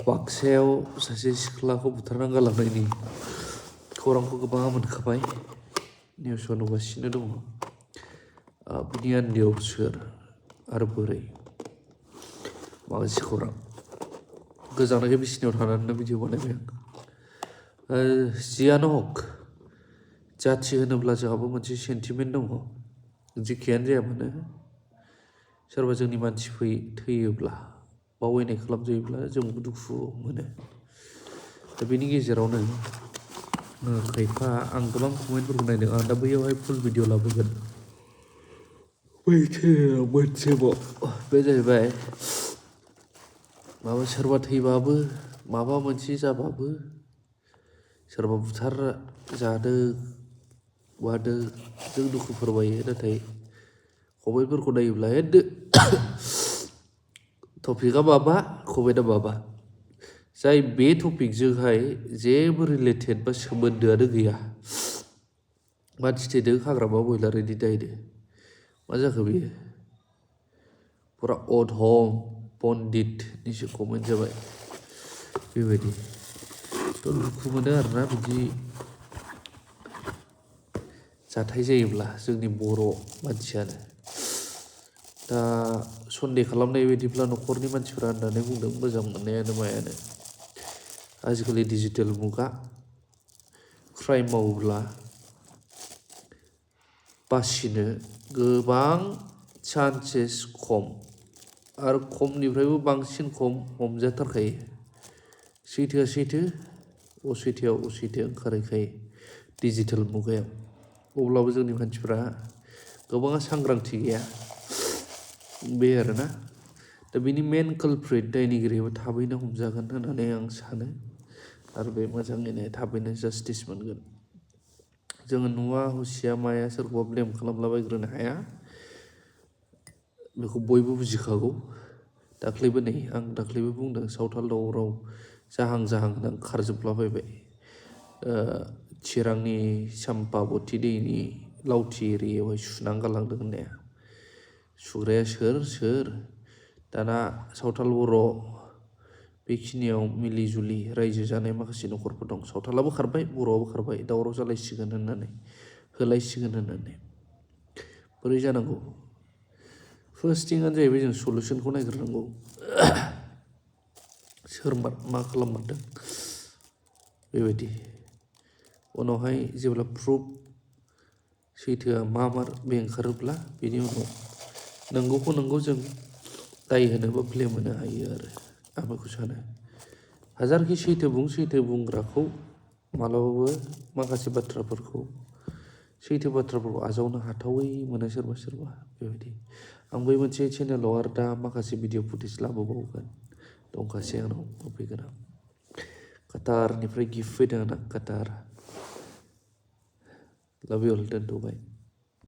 बाक्सायाव सासे सिख्लाखौ बुथारना गालांनायनि खौरांखौ गोबाङा मोनखाबाय, निउसाव नुगासिनो दङ। बिनि आन्दोआव सोर आरो बोरै माखासे खौरां गोजानाखै बिसिनायाव थानानैनो भिडिअ बानायबाय आं। जियानो हक, जाथि होनोब्ला जोंहाबो मोनसे सेन्टिमेन्ट दङ। जेखियानो जाया मानो सोरबा जोंनि मानसि थैयोब्ला बावैनाय खालामजायोब्ला जोंबो दुखु मोनो। दा बेनि गेजेरावनो खायफा आं गोबां कमेन्टफोरखौ नायदों। आं दा बैयावहाय फुल भिडिअ लाबोगोन। मोनसेबाव बे जाहैबाय सोरबा थैबाबो माबा मोनसे जाबाबो सोरबा बुथार जादों मादों जों दुखु फोरमायो, नाथाय खमेन्टफोरखौ नायोब्ला टपिकआ माबा कमेन्टआ माबा, जाय बे टपिकजोंहाय जेबो रिलेटेड बा सोमोन्दोआनो गैया। मानसि थैदों हाग्रामा बयलारनि दायनो मा जाखो बेयो? फुरा अधम पन्डितनिसो कमेन्ट जाबाय बेबायदि। दुखु मोनो आरोना बिदि जाथाय जायोब्ला जोंनि बर' मानसियानो। दा सन्देह खालामनाय बायदिब्ला न'खरनि मानसिफ्रा होननानै बुंदों मोजां मोननायानो मायानो। आजिखालि डिजिटेल मुगा, क्राइम मावोब्ला बासिनो गोबां चान्सेस खम, आरो खमनिफ्रायबो बांसिन खम हमजाथारखायो। सैथोआ सैथो, असैथोआ असैथो ओंखारहैखायो डिजिटेल मुगायाव। अब्लाबो जोंनि मानसिफ्रा गोबाङा सांग्रांथि गैया बे आरोना। दा बिनि मेन कालप्रिट दायनिगिरियाबो थाबैनो हमजागोन होननानै आं सानो, आरो बे मोजाङैनो थाबैनो जास्टिस मोनगोन। जोङो नुवा हुसिया माया सोरखौबा ब्लेम खालामलाबायग्रोनो हाया, बेखौ बयबो बुजिखागौ। दाख्लैबो बुंदों सावथाल दावराव जाहां होननानै खारजोबलाबायबाय। चिरांनि साम्पाबति दैनि लावथि एरियायावहाय सुनानै गालांदों होननाया। सुग्राया सोर? दाना सावथाल बर' बेखिनियाव मिलि जुलि रायजो जानाय माखासे न'खरफोर दं। सावथालाबो खारबाय, बर'आबो खारबाय, दावराव जालायसिगोन होननानै, होलायसिगोन होननानै। बोरै जानांगौ? फार्स्ट थिंआनो जाहैबाय जों सलुसनखौ नायग्रोनांगौ। सोर मा खालाममारदों बेबायदि। उनावहाय जेब्ला प्रुफ सैथोआ मार बे ओंखारोब्ला बेनि उनाव नंगौखौ नंगौ जों दाय होनो बा ब्लेम होनो हायो आरो आं बेखौ सानो। हाजारखि सैथो बुंग्राखौ मालाबाबो माखासे सैथो बाथ्राफोरखौ आजावनो हाथावै मोनो सोरबा बेबायदि। आं बै मोनसे चेनेलाव आरो दा माखासे भिडिअ फुटेज लाबोबावगोन, दंखासै आंनाव होफैगोन आं। काटारनिफ्राय गिफ्ट फैदों आंना, काटार। लाभ इउ अल, दोनथ'बाय।